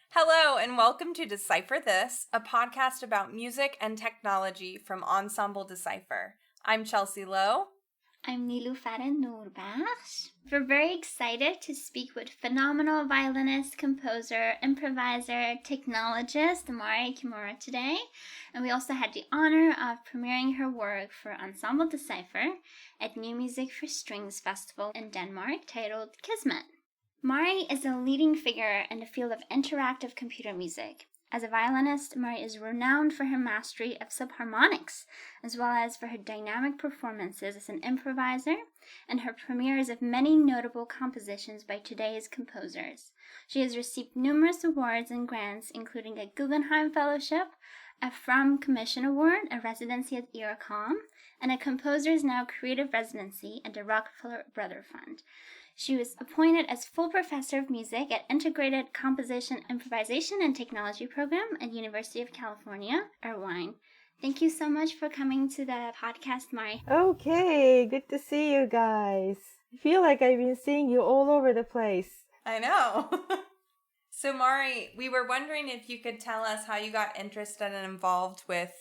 Hello, and welcome to Decipher This, a podcast about music and technology from Ensemble Decipher. I'm Chelsea Loew. I'm Niloufar and Nourbakhsh. We're very excited to speak with phenomenal violinist, composer, improviser, technologist Mari Kimura today. And we also had the honor of premiering her work for Ensemble Decipher at New Music for Strings Festival in Denmark, titled Kismet. Mari is a leading figure in the field of interactive computer music. As a violinist, Mari is renowned for her mastery of subharmonics, as well as for her dynamic performances as an improviser and her premieres of many notable compositions by today's composers. She has received numerous awards and grants, including a Guggenheim Fellowship, a From Commission Award, a residency at IRCAM, and a Composers Now Creative Residency at the Rockefeller Brother Fund. She was appointed as full professor of music at Integrated Composition, Improvisation, and Technology Program at University of California, Irvine. Thank you so much for coming to the podcast, Mari. Okay, good to see you guys. I feel like I've been seeing you all over the place. I know. So, Mari, we were wondering if you could tell us how you got interested and involved with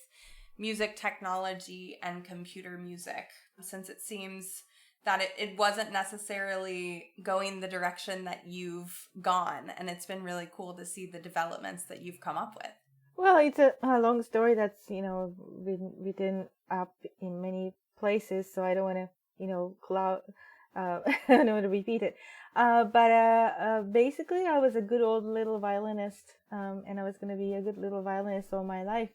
music technology and computer music, since it seems that it wasn't necessarily going the direction that you've gone, and it's been really cool to see the developments that you've come up with. Well, it's a long story that's, written up in many places, so I don't want to, I don't want to repeat it. But basically, I was a good old little violinist, and I was going to be a good little violinist all my life.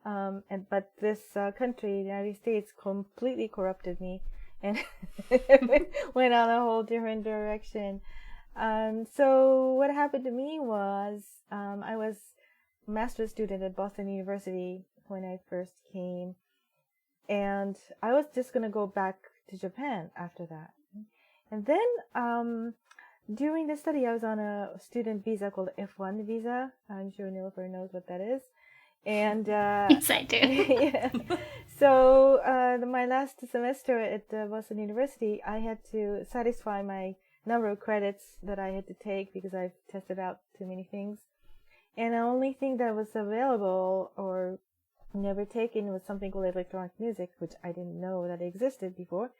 But this country, the United States, completely corrupted me and went on a whole different direction. So what happened to me was I was a master's student at Boston University when I first came, and I was just going to go back to Japan after that. And then during the study, I was on a student visa called F1 visa. I'm sure Niloufar knows what that is. And Yes, I do. yeah. So my last semester at Boston University, I had to satisfy my number of credits that I had to take because I've tested out too many things. And the only thing that was available or never taken was something called electronic music, which I didn't know that existed before.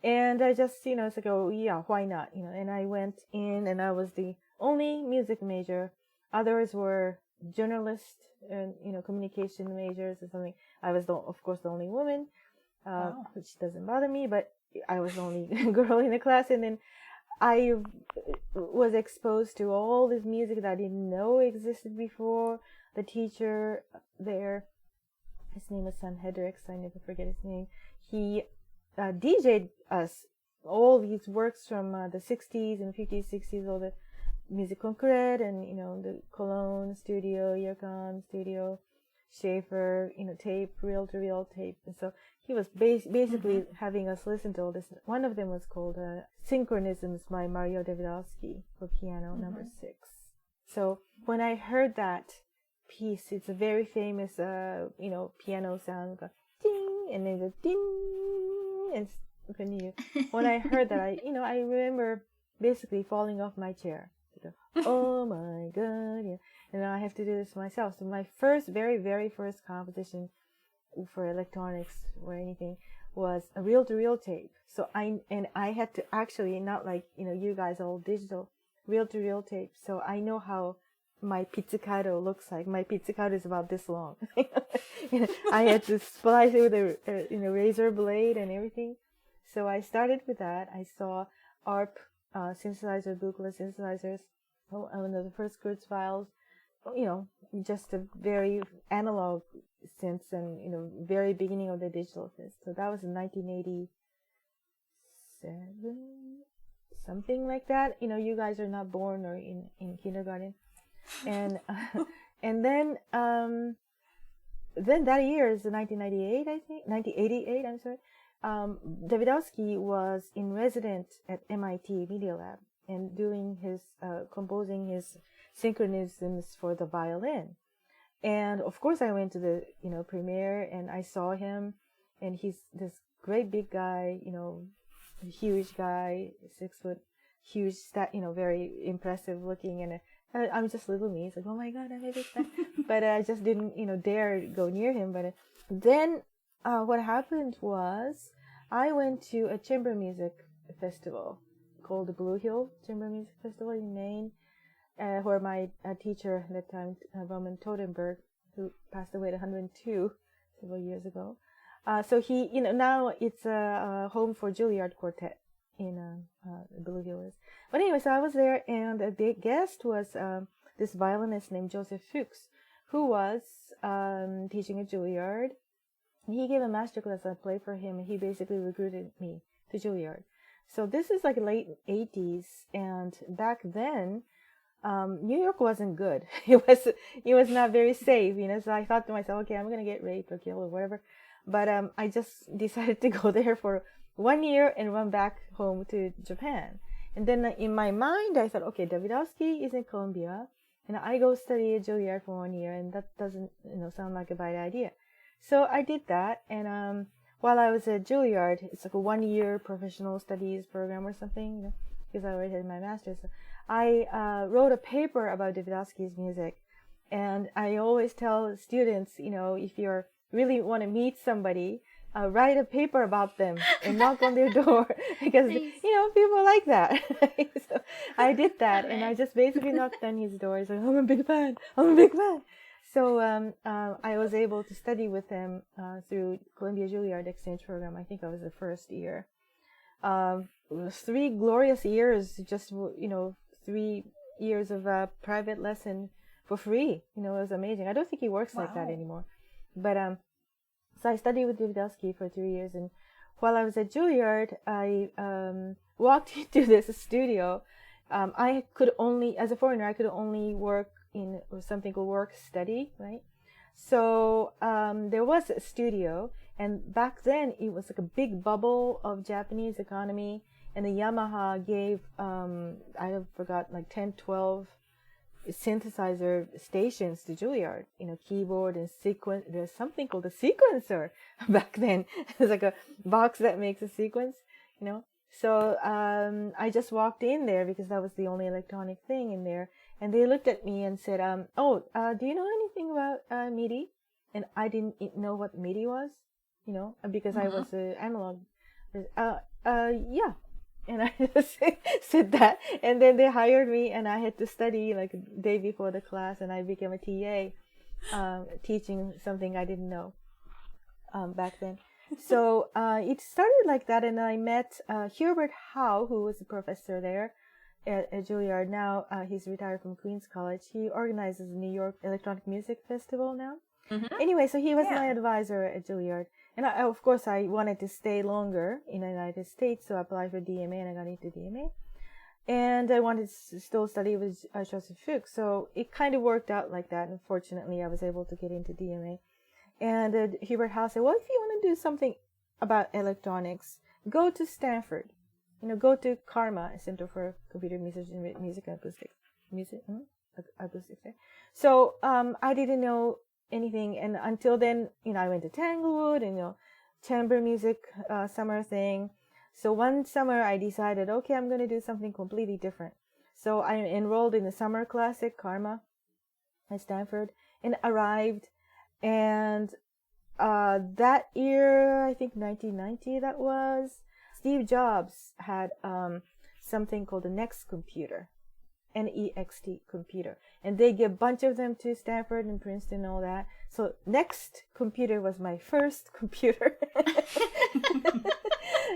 And I just, it's like, oh yeah, why not? And I went in, and I was the only music major. Others were journalist and communication majors or something. I was of course the only woman, which doesn't bother me, but I was the only girl in the class. And then I was exposed to all this music that I didn't know existed before. The teacher there, his name was Sam Hedricks, I never forget his name, he DJ'd us all these works from the 60s and 50s, 60s, all the music concrete and the Cologne studio, Yerkan studio, Schaefer, tape, reel-to-reel tape. And so he was basically having us listen to all this. One of them was called Synchronisms by Mario Davidovsky for piano, number 6. So when I heard that piece, it's a very famous piano sound, ding, and then the ding, and continue. When I heard that, I remember basically falling off my chair. Oh my god, yeah. And I have to do this myself. So my very, very first composition for electronics or anything was a reel-to-reel tape. So I had to actually, not like, you guys all digital, reel-to-reel tape. So I know how my pizzicato looks like. My pizzicato is about this long. I had to splice it with a razor blade and everything. So I started with that. I saw ARP synthesizer, Buchla synthesizers, one of the first Kurtz files, just a very analog synths and, very beginning of the digital synths. So that was in 1987, something like that. You guys are not born or in kindergarten. And and then that year is 1998, I think, 1988, I'm sorry. Davidovsky was in resident at MIT Media Lab and doing his composing his synchronisms for the violin. And of course I went to the premiere, and I saw him, and he's this great big guy, a huge guy, 6 foot, huge, very impressive looking. And I'm just little me. It's like, oh my God, I'm a big fan. But I just didn't, dare go near him. But then what happened was I went to a chamber music festival called the Blue Hill Chamber Music Festival in Maine, where my teacher at that time, Roman Totenberg, who passed away at 102 several years ago. So he, now it's a home for Juilliard Quartet in Blue Hill. But anyway, so I was there, and the guest was this violinist named Joseph Fuchs, who was teaching at Juilliard. And he gave a master class. I played for him, and he basically recruited me to Juilliard. So this is like late 80s, and back then, New York wasn't good. It was not very safe, So I thought to myself, okay, I'm gonna get raped or killed or whatever. But I just decided to go there for 1 year and run back home to Japan. And then in my mind, I thought, okay, Davidovsky is in Columbia, and I go study at Juilliard for 1 year, and that doesn't, sound like a bad idea. So I did that, and while I was at Juilliard, it's like a 1 year professional studies program or something, because I already had my master's. So I wrote a paper about Davidovsky's music, and I always tell students, if you really want to meet somebody, write a paper about them and knock on their door, because people like that. So I did that, and I just basically knocked on his door. So I'm a big fan. So I was able to study with him through Columbia Juilliard exchange program. I think I was the first year. It was 3 glorious years, just 3 years of private lesson for free. It was amazing. I don't think he works like that anymore. But so I studied with Davidovsky for 3 years, and while I was at Juilliard, I walked into this studio. I could only, as a foreigner, I could only work in something called work study, right? So there was a studio, and back then it was like a big bubble of Japanese economy, and the Yamaha gave I forgot, like 10, 12 synthesizer stations to Juilliard, keyboard and sequence. There's something called a sequencer back then. It's like a box that makes a sequence, So I just walked in there because that was the only electronic thing in there. And they looked at me and said, do you know anything about MIDI? And I didn't know what MIDI was, because I was analog. Yeah. And I just said that. And then they hired me, and I had to study like the day before the class, and I became a TA, teaching something I didn't know back then. So it started like that, and I met Hubert Howe, who was a professor there at Juilliard. Now he's retired from Queens College. He organizes the New York Electronic Music Festival now. Anyway, so he was my advisor at Juilliard. And of course, I wanted to stay longer in the United States, so I applied for DMA, and I got into DMA. And I wanted to still study with Joseph Fuchs, so it kind of worked out like that. And fortunately, I was able to get into DMA. And Hubert Howe said, well, if you want to do something about electronics, go to Stanford. Go to CARMA, Center for Computer Music and Acoustics. Acoustics. So I didn't know anything, and until then, I went to Tanglewood and chamber music summer thing. So one summer I decided, okay, I'm going to do something completely different. So I enrolled in the summer class at CARMA at Stanford and arrived, and that year, I think 1990 that was, Steve Jobs had something called the Next computer. NEXT computer, and they gave a bunch of them to Stanford and Princeton and all that. So Next computer was my first computer.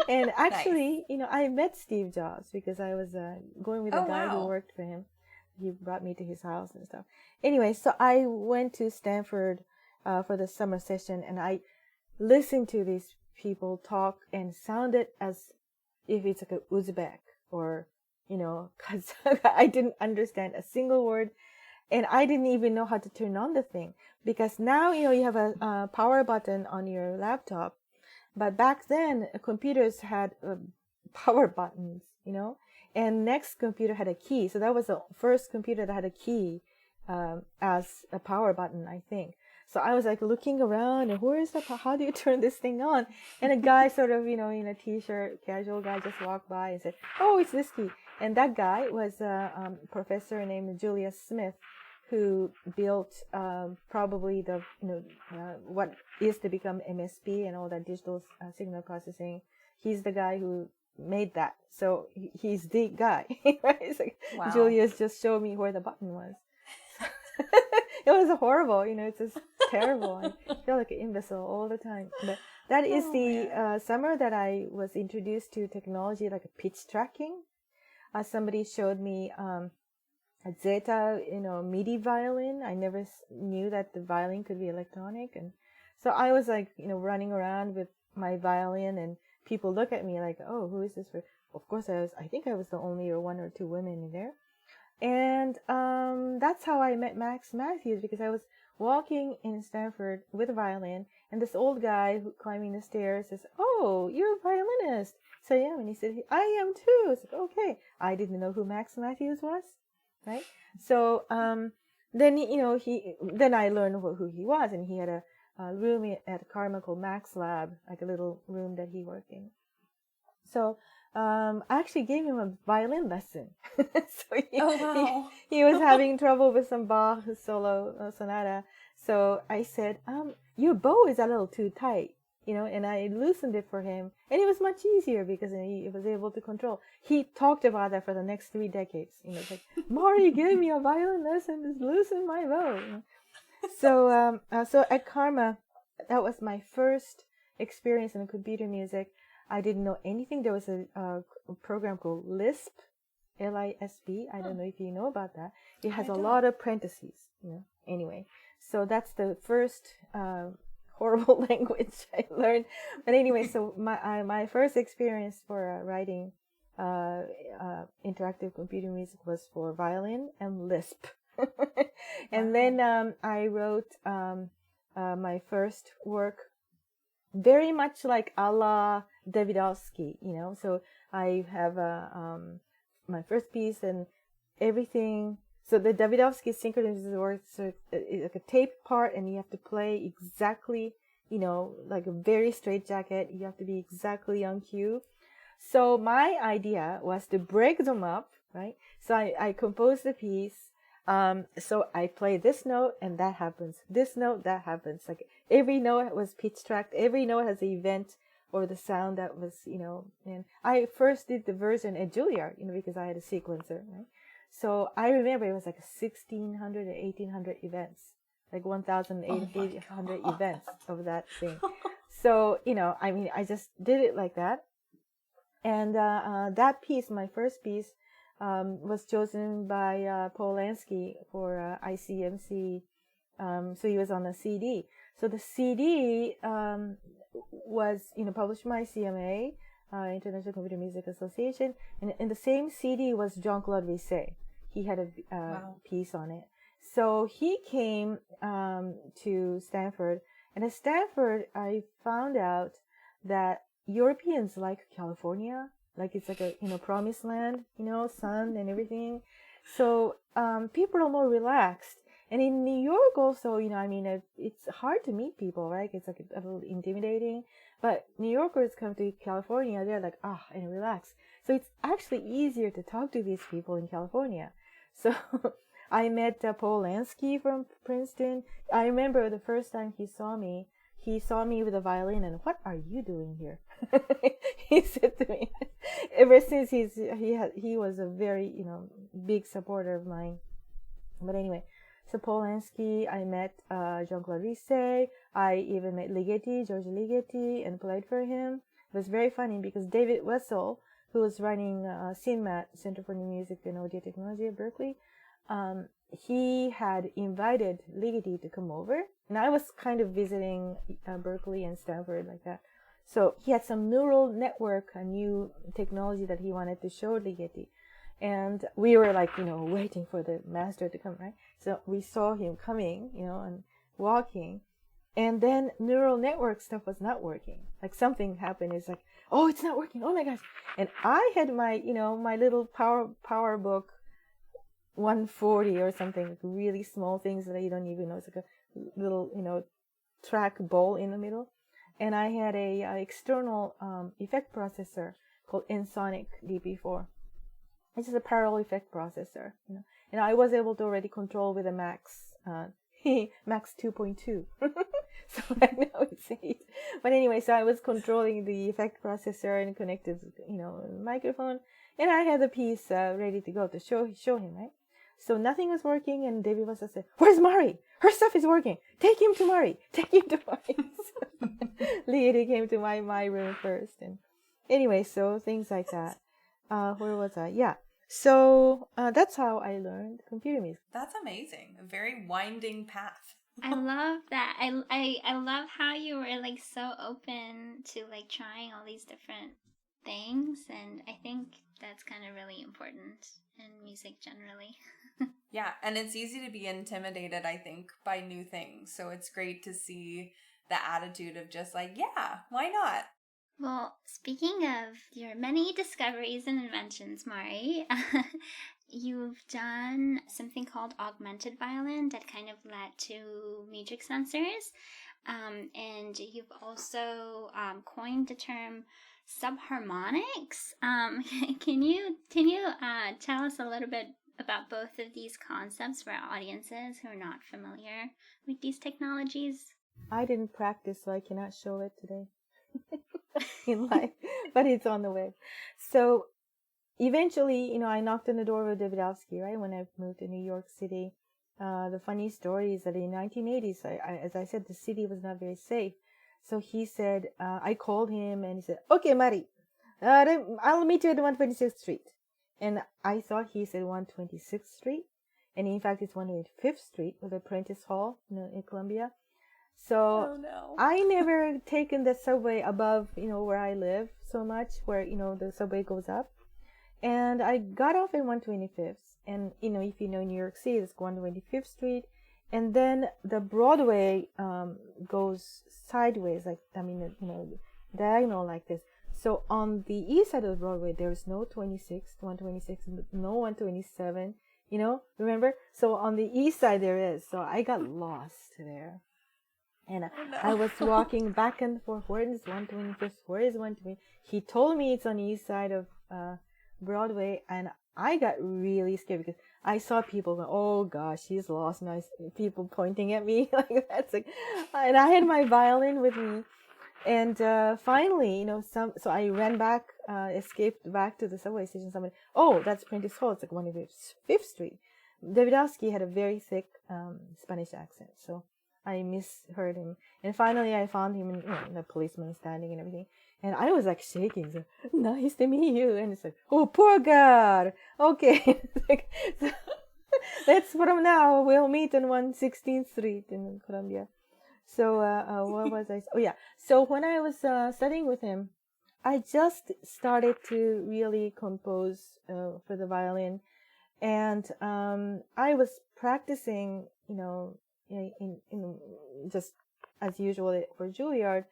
And actually, I met Steve Jobs because I was going with a guy who worked for him. He brought me to his house and stuff. Anyway, so I went to Stanford for the summer session, and I listened to these people talk and sounded as if it's like a Uzbek or because I didn't understand a single word, and I didn't even know how to turn on the thing, because now, you have a power button on your laptop, but back then computers had power buttons, and Next computer had a key. So that was the first computer that had a key as a power button, I think. So I was like looking around, and where is the, how do you turn this thing on? And a guy sort of, in a t-shirt, casual guy just walked by and said, oh, it's this key. And that guy was a professor named Julius Smith, who built probably the, what is to become MSP and all that digital signal processing. He's the guy who made that. So he's the guy, right? It's like, wow. Julius just showed me where the button was. It was horrible, it's just terrible. I feel like an imbecile all the time. But that is the summer that I was introduced to technology like a pitch tracking. Somebody showed me a Zeta, MIDI violin. I never knew that the violin could be electronic. And so I was like, running around with my violin, and people look at me like, oh, who is this for? Of course, I think I was the only or one or two women in there. And that's how I met Max Matthews, because I was walking in Stanford with a violin, and this old guy climbing the stairs says, oh, you're a violinist. So I am. And he said, I am too. It's like, okay. I didn't know who Max Matthews was, right? So then, then I learned who he was, and he had a room at Karma called Max Lab, like a little room that he worked in. So I actually gave him a violin lesson. So he was having trouble with some Bach solo sonata. So I said, your bow is a little too tight, and I loosened it for him. And it was much easier because he was able to control. He talked about that for the next 3 decades. It's like, Mari gave me a violin lesson, just loosen my bow. So at Karma, that was my first experience in computer music. I didn't know anything. There was a program called Lisp, Lisp. I don't know if you know about that. It has a lot of parentheses, Anyway, so that's the first horrible language I learned. But anyway, so my first experience for writing interactive computer music was for violin and Lisp. And then I wrote my first work very much like a la Davidovsky, So I have my first piece and everything. So the Davidovsky synchronous works like a tape part, and you have to play exactly, like a very straight jacket. You have to be exactly on cue. So my idea was to break them up, right? So I composed the piece. So I play this note and that happens. This note, that happens. Like every note was pitch tracked. Every note has an event or the sound that was, and I first did the version at Juilliard, because I had a sequencer, right? So I remember it was like 1,600 or 1,800 events, like 1,800 events of that thing. So, I just did it like that. And that piece, my first piece, was chosen by Paul Lansky for ICMC. So he was on a CD. So the CD was, published by CMA, International Computer Music Association. And in the same CD was Jean-Claude Risset. He had a piece on it. So he came to Stanford. And at Stanford, I found out that Europeans like California. Like it's like a, promised land, sun and everything. So, people are more relaxed. And in New York also, it's hard to meet people, right? It's like a little intimidating. But New Yorkers come to California, they're like, and relax. So it's actually easier to talk to these people in California. So I met Paul Lansky from Princeton. I remember the first time he saw me with a violin, and what are you doing here? He said to me. Ever since he was a very big supporter of mine. But anyway, so Paul Lansky, I met Jean-Claude Risset. I even met Ligeti, George Ligeti, and played for him. It was very funny because David Wessel, who was running CINMAT, Center for New Music and Audio Technology at Berkeley, he had invited Ligeti to come over, and I was kind of visiting Berkeley and Stanford like that. So he had some neural network, a new technology that he wanted to show Ligeti. And we were like, waiting for the master to come, right? So we saw him coming, and walking. And then neural network stuff was not working. Like something happened. It's like, oh, it's not working. Oh my gosh. And I had my, my little power book 140 or something, really small things that you don't even know. It's like a little, track bowl in the middle. And I had a external effect processor called Ensoniq DP4. It's just a parallel effect processor, and I was able to already control with a Max Max 2.2. So I know it's 8. But anyway, so I was controlling the effect processor and connected, microphone, and I had the piece ready to go to show him, right? So nothing was working, and David was said, "Where's Mari? Her stuff is working. Take him to Mari. Take him to Mari." So Lady came to my room first, and anyway, so things like that. Where was I? Yeah. So that's how I learned computer music. That's amazing. A very winding path. I love that. I love how you were like so open to like trying all these different things, and I think that's kind of really important in music generally. Yeah, and it's easy to be intimidated, I think, by new things. So it's great to see the attitude of just like, yeah, why not? Well, speaking of your many discoveries and inventions, Mari, you've done something called augmented violin that kind of led to MUGIC sensors. And you've also coined the term subharmonics. Can you tell us a little bit about both of these concepts for our audiences who are not familiar with these technologies? I didn't practice, so I cannot show it today in life, but it's on the way. So eventually, I knocked on the door of Davidovsky, right, when I moved to New York City. The funny story is that in 1980s, as I said, the city was not very safe. So he said, I called him and he said, "Okay, Mari, I'll meet you at 126th Street. And I thought he said 126th Street. And in fact, it's 125th Street with Apprentice Hall in Columbia. So I never taken the subway above, where I live so much, where, the subway goes up. And I got off at 125th. And, if you know New York City, it's 125th Street. And then the Broadway goes sideways, diagonal like this. So on the east side of the Broadway, there's no 126, no 127, remember? So on the east side there is. So I got lost there. And I was walking back and forth. Where is 125th? Where is 120? He told me it's on the east side of Broadway, and I got really scared because I saw people go, "Oh gosh, she's lost." And people pointing at me like that. And I had my violin with me, and finally, so I ran back, escaped back to the subway station. Somebody, "Oh, that's Prentice Hall. It's like 125th Street." Davidovsky had a very thick Spanish accent, so I misheard him. And finally, I found him, the policeman standing and everything. And I was like shaking. So, "Nice to meet you." And it's like, "Oh, poor God. Okay." So, that's from now. We'll meet on 116th Street in Columbia. So, what was I? Oh, yeah. So when I was studying with him, I just started to really compose for the violin. And I was practicing, in just as usual for Juilliard.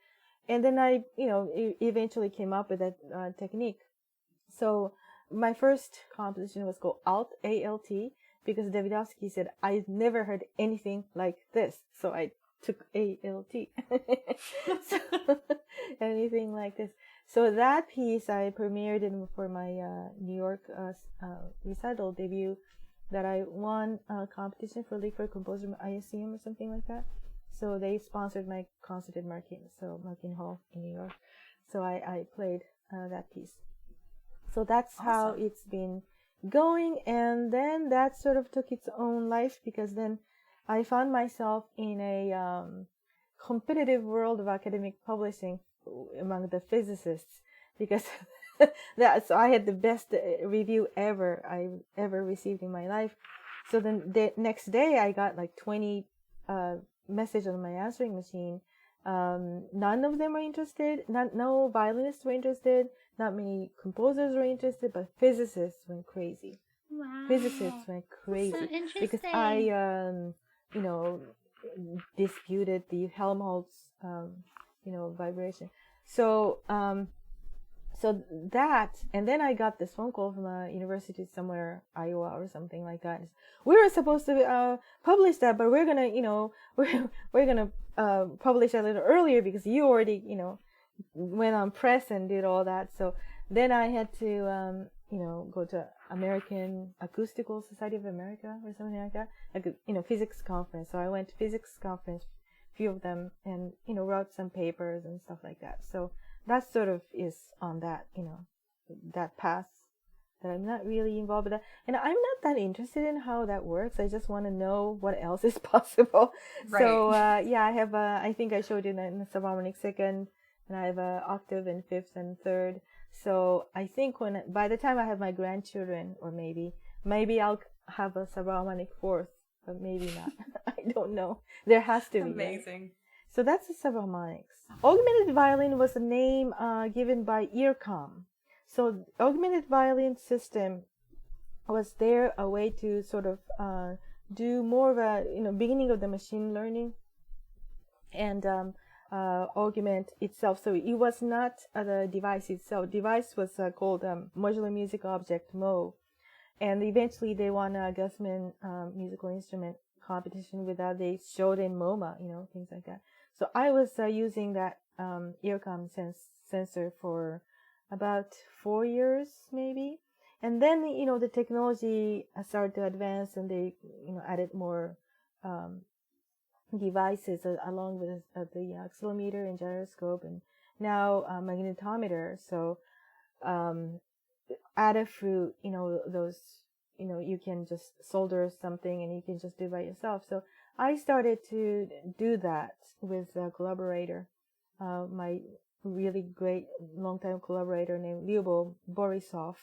And then I, eventually came up with that technique. So my first composition was called Alt, A-L-T, because Davidovsky said, "I've never heard anything like this." So I took A-L-T. So, anything like this. So that piece I premiered for my New York recital debut that I won a competition for League for Composer ISCM or something like that. So they sponsored my concert at Marquis Hall in New York. So I played that piece. So that's awesome. How it's been going. And then that sort of took its own life, because then I found myself in a competitive world of academic publishing among the physicists, because so I had the best review I ever received in my life. So then the next day I got like 20 message on my answering machine. None of them were interested. No violinists were interested. Not many composers were interested, but physicists went crazy. Wow. Physicists went crazy. So interesting. Because I, disputed the Helmholtz, vibration. So So that, and then I got this phone call from a university somewhere, Iowa or something like that. We were supposed to publish that, but we're gonna, we're gonna publish a little earlier because you already, went on press and did all that. So then I had to, go to American Acoustical Society of America or something like that, like physics conference. So I went to physics conference, few of them, and wrote some papers and stuff like that. So that sort of is on that, that path that I'm not really involved with that. And I'm not that interested in how that works. I just want to know what else is possible. Right. So, I have I think I showed you in the subharmonic second, and I have a octave and fifth and third. So I think by the time I have my grandchildren, or maybe I'll have a subharmonic fourth, but maybe not. I don't know. There has to be. Amazing. Right? So that's the subharmonics. Augmented violin was a name given by Earcom. So augmented violin system was there a way to sort of do more of a beginning of the machine learning and augment itself. So it was not the device itself. Device was called modular music object (MO), and eventually they won a Gussman musical instrument competition with that. They showed in MoMA, things like that. So I was using that Earcom sensor for about 4 years, maybe. And then, the technology started to advance, and they, added more devices along with the accelerometer and gyroscope, and now magnetometer. So Adafruit, those, you can just solder something and you can just do it by yourself. So I started to do that with a collaborator, my really great longtime collaborator named Lyubov Borisov,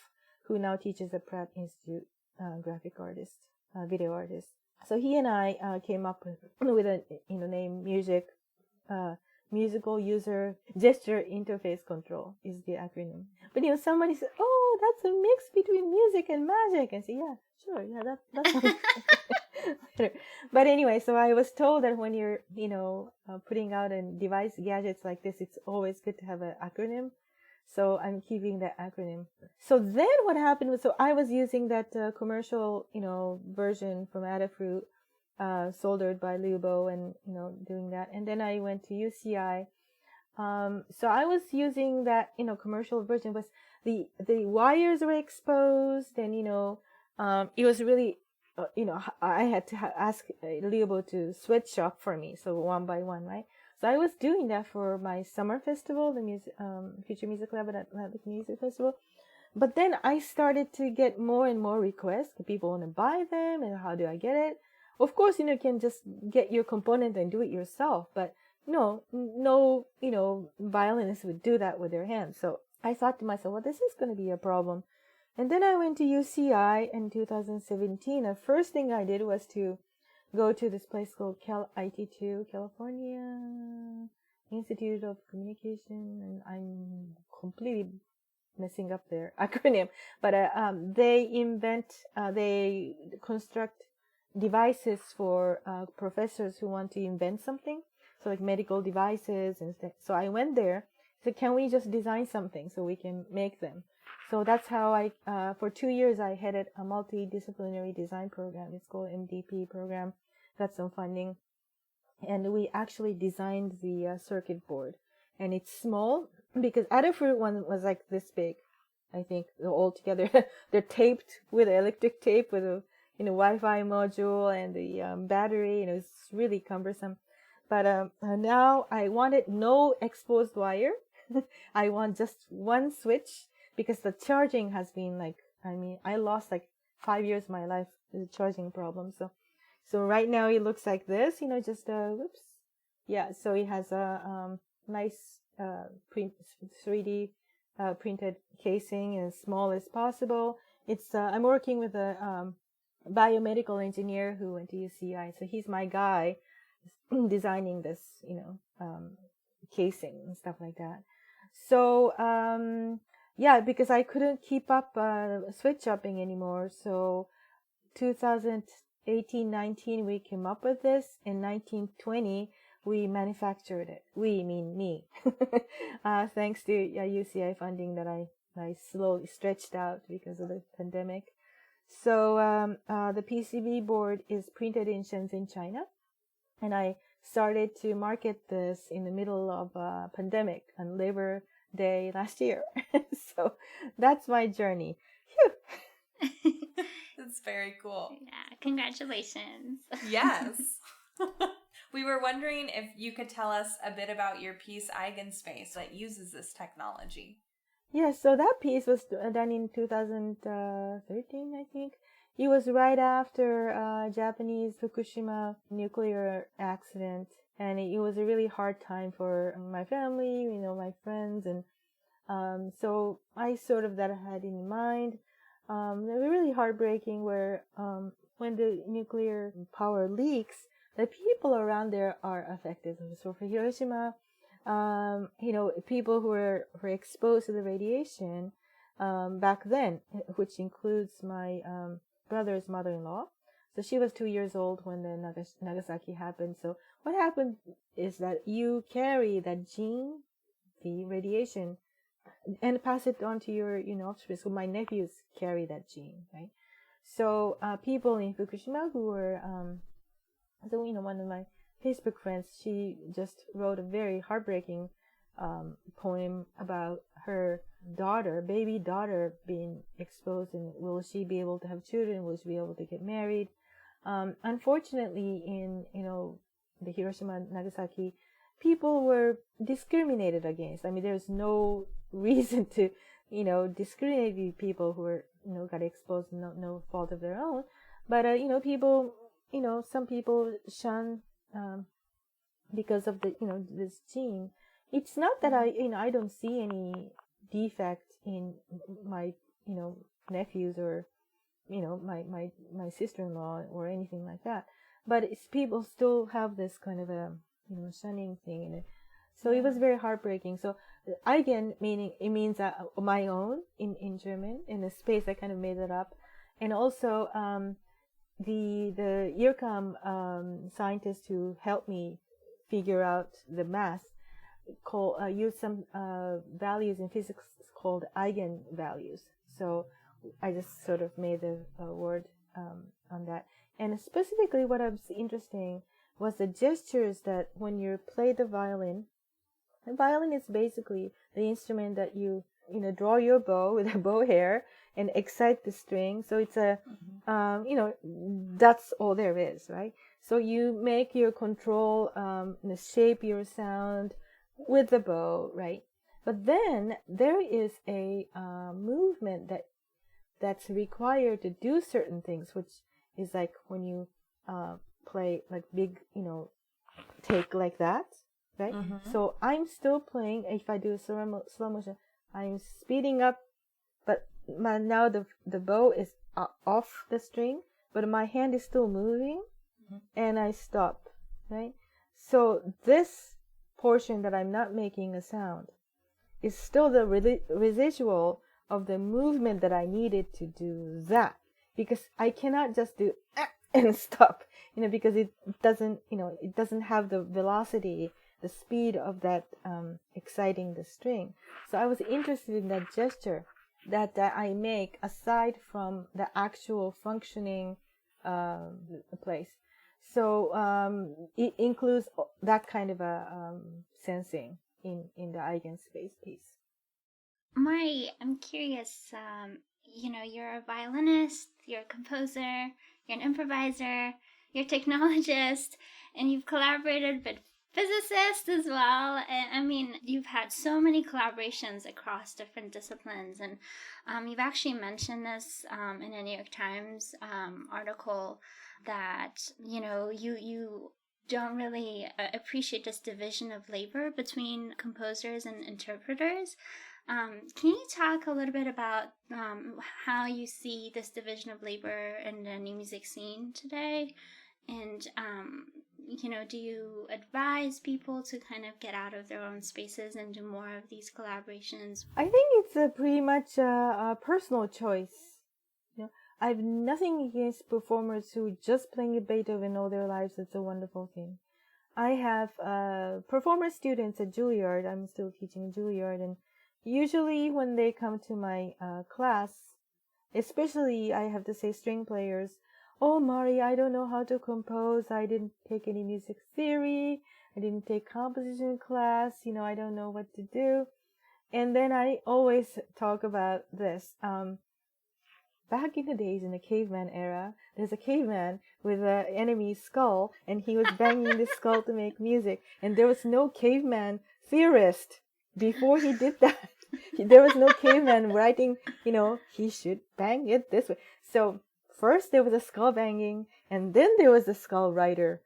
who now teaches at Pratt Institute, graphic artist, video artist. So he and I came up with a name MUGIC, Musical User Gesture Interface Control is the acronym. But somebody said, "Oh, that's a mix between music and magic." And I said, "Yeah, sure, yeah, that's." But anyway, so I was told that when you're, putting out a device, gadgets like this, it's always good to have an acronym. So I'm keeping that acronym. So then what happened was, so I was using that commercial, version from Adafruit, soldered by Lyubov, and, doing that. And then I went to UCI. So I was using that, commercial version. Was the wires were exposed, and, it was really, I had to ask Lyubov to switch up for me. So one by one, right? So I was doing that for my summer festival, the Future Music Lab at Atlantic Music Festival. But then I started to get more and more requests. People want to buy them, and how do I get it? Of course, you can just get your component and do it yourself. But no, violinists would do that with their hands. So I thought to myself, well, this is going to be a problem. And then I went to UCI in 2017. The first thing I did was to go to this place called IT2, California Institute of Communication, and I'm completely messing up their acronym. But they construct devices for professors who want to invent something, so like medical devices and stuff. So I went there. So can we just design something so we can make them? So that's how I, for 2 years, I headed a multidisciplinary design program. It's called MDP program. Got some funding. And we actually designed the circuit board. And it's small because Adafruit one was like this big, I think, all together. They're taped with electric tape with a Wi-Fi module and the battery. It's really cumbersome. But now I wanted no exposed wire. I want just one switch, because the charging has been I lost 5 years of my life with the charging problem. So right now it looks like this, just whoops. Yeah, so it has a nice 3D printed casing, as small as possible. It's I'm working with a biomedical engineer who went to UCI, so he's my guy designing this, casing and stuff like that. So because I couldn't keep up switch chopping anymore. So 2018-19 we came up with this. In 1920 we manufactured it. We mean me. Thanks to UCI funding that I slowly stretched out because of the pandemic. So the PCB board is printed in Shenzhen, China, and I started to market this in the middle of a pandemic on Labor Day last year. So that's my journey. Phew. That's very cool. Yeah, congratulations. Yes. We were wondering if you could tell us a bit about your piece Eigenspace that uses this technology. Yes, so that piece was done in 2013, I think. It was right after Japanese Fukushima nuclear accident, and it was a really hard time for my family, my friends, and so I sort of that I had in mind. They were really heartbreaking where when the nuclear power leaks, the people around there are affected. So for Hiroshima, people who were exposed to the radiation back then, which includes my brother's mother-in-law. So she was 2 years old when the Nagasaki happened. So what happened is that you carry that gene, the radiation, and pass it on to your offspring. So my nephews carry that gene, right? So people in Fukushima who were one of my Facebook friends, she just wrote a very heartbreaking poem about her baby daughter being exposed, and will she be able to have children? Will she be able to get married? Unfortunately, in the Hiroshima and Nagasaki, people were discriminated against. I mean, there's no reason to discriminate people who were got exposed, no fault of their own. But people, some people shun because of the this gene. It's not that I don't see any defect in my nephews or my sister-in-law or anything like that, but it's people still have this kind of a shunning thing in it. So it was very heartbreaking. So Eigen it means my own in German. In the space I kind of made it up, and also the IRCAM scientists who helped me figure out the math use some values in physics called eigenvalues. So I just sort of made the word on that. And specifically what was interesting was the gestures that when you play the violin is basically the instrument that you draw your bow with a bow hair and excite the string. So it's a, that's all there is, right? So you make your control, shape your sound with the bow, right? But then there is a movement that's required to do certain things, which is like when you play like big, take like that, right? Mm-hmm. So I'm still playing. If I do slow motion, I'm speeding up, but now the bow is off the string, but my hand is still moving, mm-hmm. and I stop, right? So this portion that I'm not making a sound is still the residual of the movement that I needed to do that, because I cannot just do and stop, because it doesn't have the velocity, the speed of that exciting the string. So I was interested in that gesture that I make aside from the actual functioning place. So it includes that kind of a sensing in the Eigenspace piece. Mari, I'm curious, you're a violinist, you're a composer, you're an improviser, you're a technologist, and you've collaborated with physicists as well. And I mean, you've had so many collaborations across different disciplines, and you've actually mentioned this in a New York Times article that, you don't really appreciate this division of labor between composers and interpreters. Can you talk a little bit about how you see this division of labor in the new music scene today? And, do you advise people to kind of get out of their own spaces and do more of these collaborations? I think it's pretty much a personal choice. I have nothing against performers who just playing Beethoven all their lives. It's a wonderful thing. I have performer students at Juilliard. I'm still teaching Juilliard, and usually when they come to my class, especially I have to say string players, oh Mari, I don't know how to compose. I didn't take any music theory. I didn't take composition class. I don't know what to do. And then I always talk about this. Back in the days in the caveman era, there's a caveman with an enemy skull, and he was banging the skull to make music. And there was no caveman theorist before he did that. There was no caveman writing, he should bang it this way. So first there was a skull banging, and then there was a skull writer,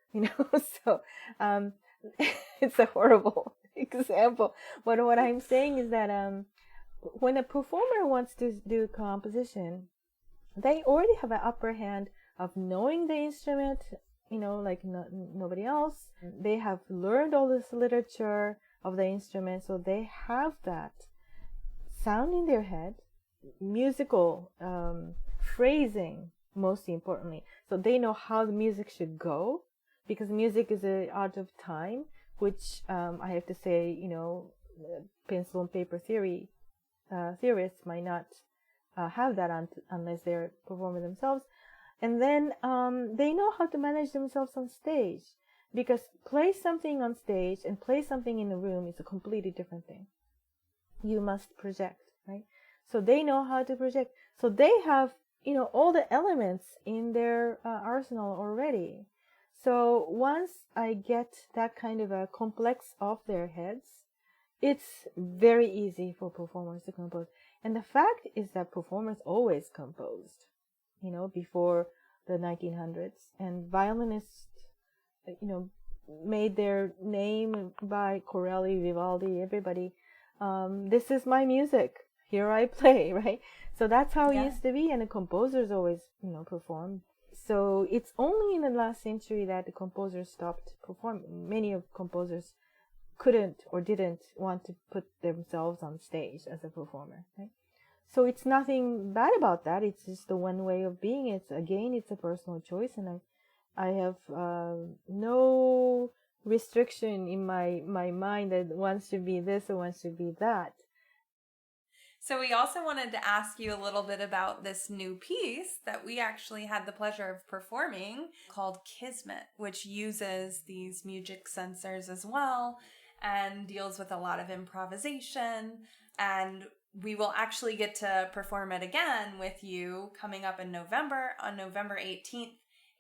So it's a horrible example. But what I'm saying is that when a performer wants to do composition, they already have an upper hand of knowing the instrument, like nobody else. They have learned all this literature of the instrument, so they have that sound in their head, musical phrasing, most importantly. So they know how the music should go, because music is an art of time, which I have to say, pencil and paper theorists might not have that unless they're performing themselves. And then they know how to manage themselves on stage, because play something on stage and play something in a room is a completely different thing. You must project, right? So they know how to project. So they have, all the elements in their arsenal already. So once I get that kind of a complex off their heads, it's very easy for performers to compose. And the fact is that performers always composed, before the 1900s. And violinists, made their name by Corelli, Vivaldi, everybody. This is my music. Here I play, right? So that's how it used to be. And the composers always, performed. So it's only in the last century that the composers stopped performing. Many of composers couldn't or didn't want to put themselves on stage as a performer, right? So it's nothing bad about that. It's just the one way of being. It's a personal choice, and I have no restriction in my mind that one should be this or one should be that. So we also wanted to ask you a little bit about this new piece that we actually had the pleasure of performing called Kismet, which uses these MUGIC sensors as well and deals with a lot of improvisation. And we will actually get to perform it again with you coming up in November, on November 18th,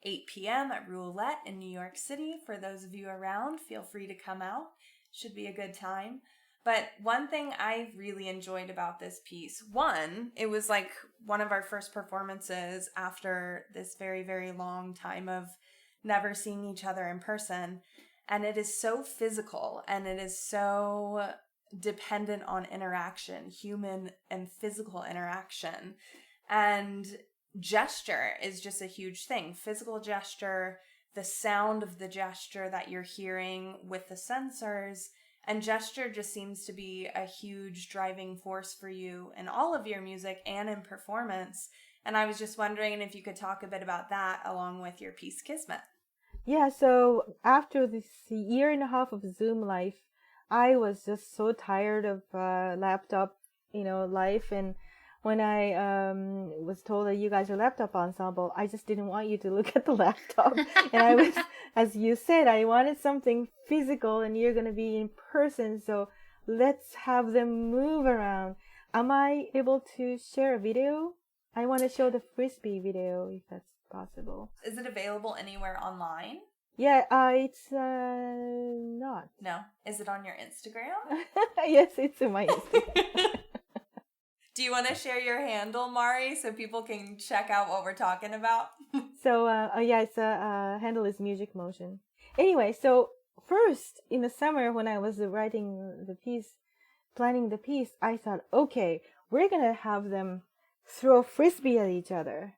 8 p.m. at Roulette in New York City. For those of you around, feel free to come out. Should be a good time. But one thing I really enjoyed about this piece, it was like one of our first performances after this very, very long time of never seeing each other in person. And it is so physical, and it is so dependent on interaction, human and physical interaction. And gesture is just a huge thing. Physical gesture, the sound of the gesture that you're hearing with the sensors. And gesture just seems to be a huge driving force for you in all of your music and in performance. And I was just wondering if you could talk a bit about that along with your piece Kismet. Yeah, so after this year and a half of Zoom life, I was just so tired of laptop, life. And when I was told that you guys are laptop ensemble, I just didn't want you to look at the laptop. And I was, as you said, I wanted something physical, and you're going to be in person. So let's have them move around. Am I able to share a video? I want to show the Frisbee video, if that's possible. Is it available anywhere online? Yeah, it's not. No. Is it on your Instagram? Yes, it's in my Instagram. Do you want to share your handle, Mari, so people can check out what we're talking about? So, it's handle is Music Motion. Anyway, so first in the summer when I was writing the piece, planning the piece, I thought, okay, we're gonna have them throw Frisbee at each other,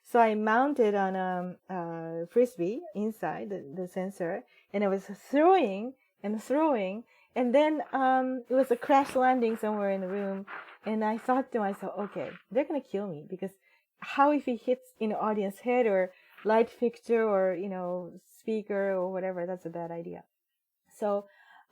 So I mounted on a Frisbee inside the sensor, and I was throwing, and then it was a crash landing somewhere in the room, and I thought to myself, okay, they're gonna kill me, because how if it hits audience head or light fixture or speaker or whatever, that's a bad idea. So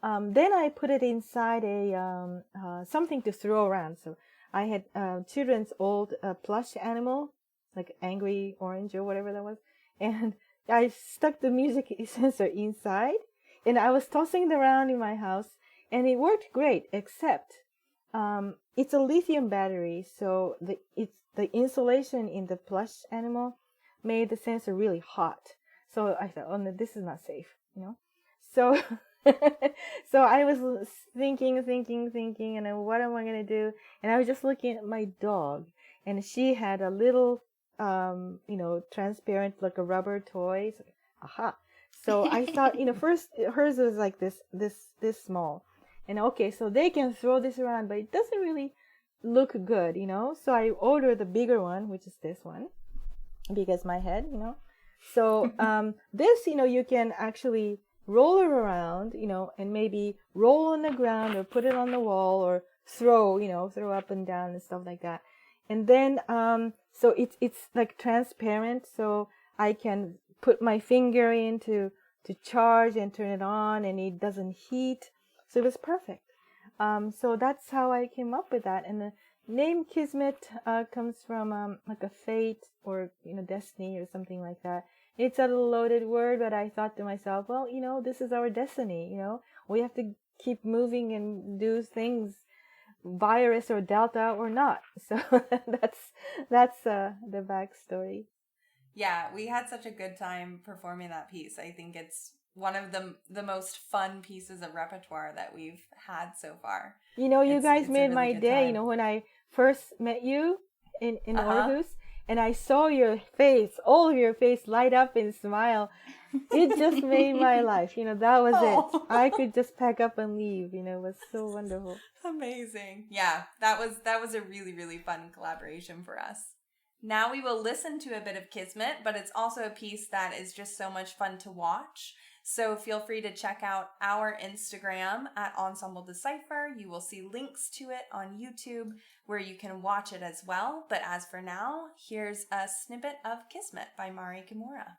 then I put it inside a something to throw around. So I had children's old plush animal, like Angry Orange or whatever that was, and I stuck the music sensor inside, and I was tossing it around in my house, and it worked great, except it's a lithium battery, so the insulation in the plush animal made the sensor really hot. So I thought, oh no, this is not safe, you know. So so I was thinking, and then what am I gonna do? And I was just looking at my dog, and she had a little, transparent, like a rubber toy. So, aha! So I thought, first hers was like this small, and okay, so they can throw this around, but it doesn't really look good, So I ordered the bigger one, which is this one, because my head, So this, you can actually roll it around, and maybe roll on the ground or put it on the wall or throw up and down and stuff like that. And then, so it's like transparent, so I can put my finger in to charge and turn it on, and it doesn't heat. So it was perfect. So that's how I came up with that. And the name Kismet comes from like a fate or destiny or something like that. It's a loaded word, but I thought to myself, well, this is our destiny. We have to keep moving and do things, virus or delta or not. So that's the backstory. Yeah, we had such a good time performing that piece. I think it's one of the most fun pieces of repertoire that we've had so far. You guys made really my day. time. When I first met you in Aarhus, and I saw your face, all of your face light up and smile. It just made my life. That was it. I could just pack up and leave. It was so wonderful. Amazing. Yeah, that was a really, really fun collaboration for us. Now we will listen to a bit of Kismet, but it's also a piece that is just so much fun to watch. So feel free to check out our Instagram at Ensemble Decipher. You will see links to it on YouTube where you can watch it as well. But as for now, here's a snippet of Kismet by Mari Kimura.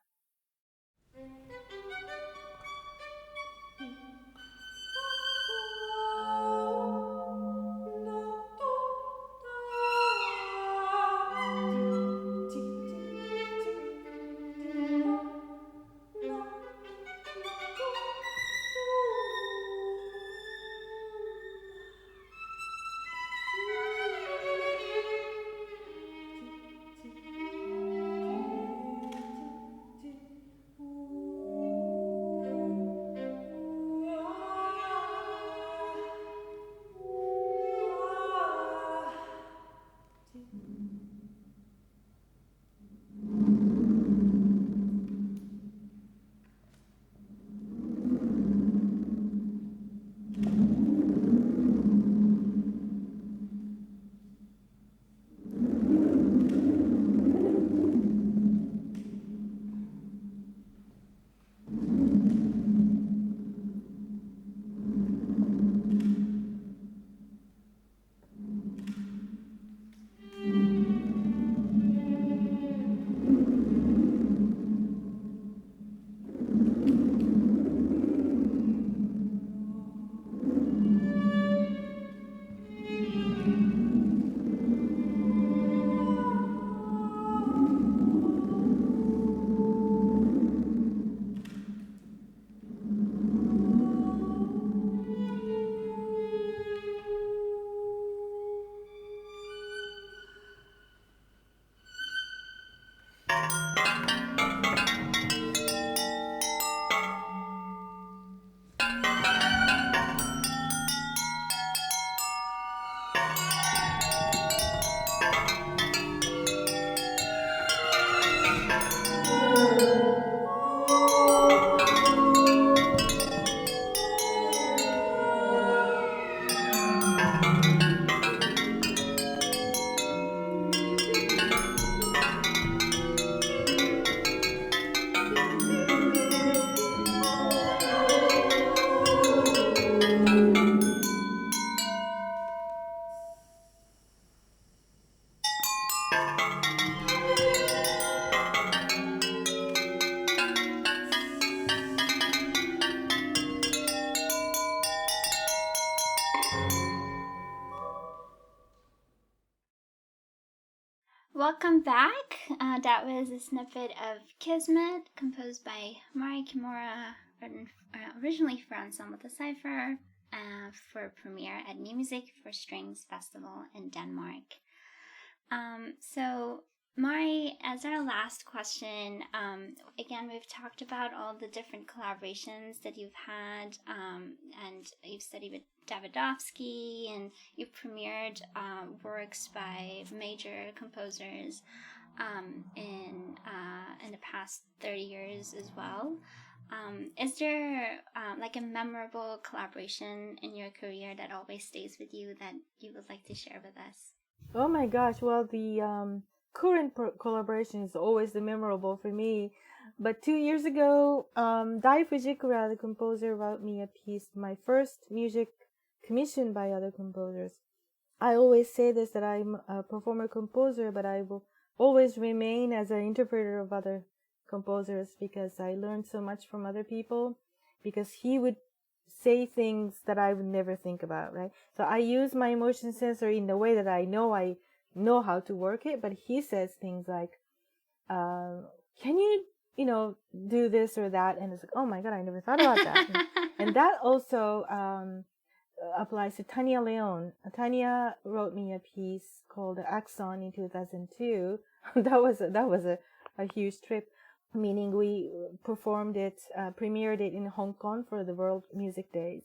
welcome back. That was a snippet of Kismet, composed by Mari Kimura, originally for Ensemble the Cypher, for premiere at MUGIC for Strings Festival in Denmark. So, Mari, as our last question, again, we've talked about all the different collaborations that you've had, and you've studied with Davidovsky, and you've premiered works by major composers in the past 30 years as well. Is there like a memorable collaboration in your career that always stays with you that you would like to share with us? Oh my gosh, well, the current collaboration is always the memorable for me. But 2 years ago, Dai Fujikura, the composer, wrote me a piece, my first music commissioned by other composers. I always say this, that I'm a performer-composer, but I will always remain as an interpreter of other composers, because I learned so much from other people, because he would say things that I would never think about, right? So I use my emotion sensor in the way that I know how to work it, but he says things like, can you do this or that? And it's like, oh my God, I never thought about that. and that also applies to Tania Leon. Tania wrote me a piece called Axon in 2002. that was a huge trip, meaning we performed it, premiered it in Hong Kong for the World Music Days.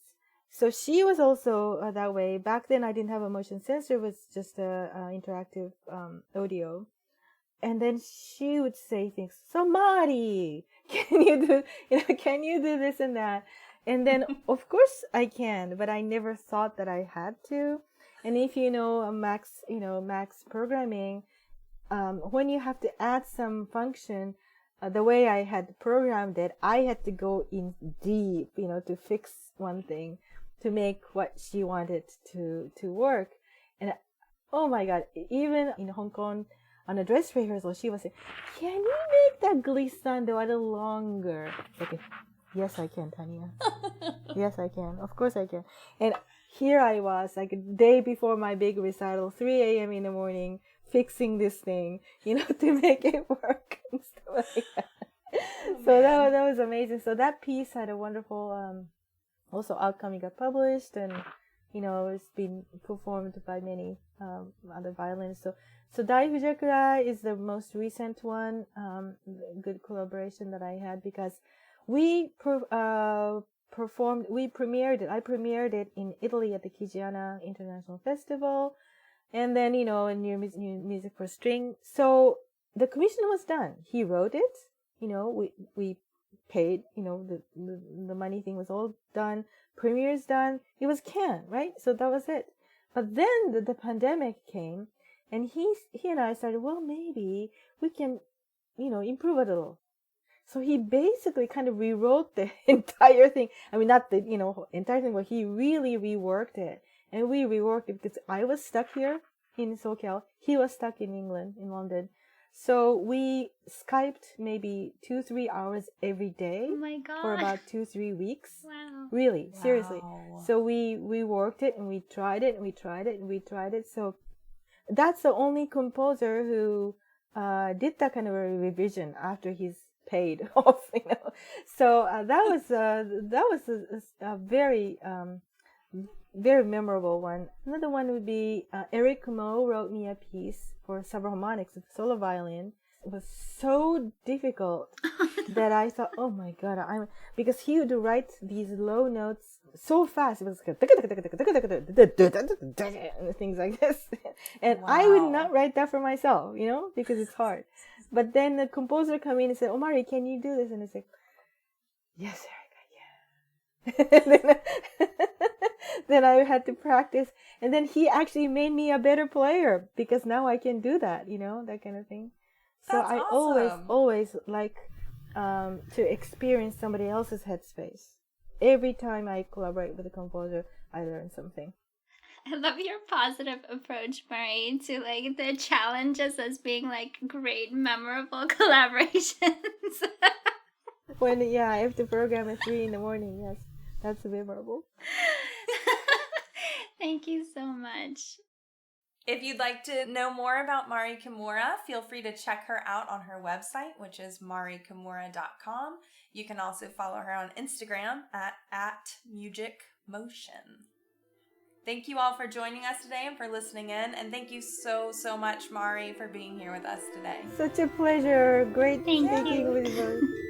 So she was also that way. Back then I didn't have a motion sensor, it was just a interactive audio. And then she would say things, so Mari, can you do this and that? And then of course I can, but I never thought that I had to. And if you know Max programming, when you have to add some function, the way I had programmed it, I had to go in deep, to fix one thing, to make what she wanted to work. And oh my God, even in Hong Kong on a dress rehearsal, she was saying, can you make that glissando a little longer? Okay, yes I can, Tania. Yes I can, of course I can. And here I was, like a day before my big recital, 3 a.m. in the morning, fixing this thing, to make it work and stuff like that. So that was amazing. So that piece had a wonderful also outcome. It got published, and it's been performed by many other violinists. So Dai Fujikura is the most recent one, good collaboration that I had, because we premiered it. I premiered it in Italy at the Chigiana International Festival, and then in New Music for String. So the commission was done. He wrote it. We paid. The money thing was all done. Premiere's done. It was canned, right? So that was it. But then the pandemic came, and he and I started, well, maybe we can, improve a little. So he basically kind of rewrote the entire thing. I mean, not the, entire thing, but he really reworked it. And we reworked it because I was stuck here in SoCal. He was stuck in England, in London. So we Skyped maybe 2-3 hours every day. Oh my God. For about 2-3 weeks. Wow. Really, Wow. seriously. So we worked it, and we tried it, and we tried it, and we tried it. So that's the only composer who did that kind of a revision after he's paid off. So that was a very very memorable one. Another one would be Eric Mo wrote me a piece for subharmonics with solo violin. It was so difficult that I thought, oh my God, because he would write these low notes so fast. It was things like this. And I would not write that for myself, because it's hard. But then the composer come in and said, Mari, can you do this? And I said, yes, Eric, I can. Then I had to practice. And then he actually made me a better player, because now I can do that, that kind of thing. So That's I awesome. always like to experience somebody else's headspace. Every time I collaborate with a composer, I learn something. I love your positive approach, Mari, to the challenges as being great, memorable collaborations. When I have to program at 3 a.m, yes, that's memorable. Thank you so much. If you'd like to know more about Mari Kimura, feel free to check her out on her website, which is marikimura.com. You can also follow her on Instagram at MUGIC Thank you all for joining us today and for listening in. And thank you so much, Mari, for being here with us today. Such a pleasure. Great Thank speaking you. with you.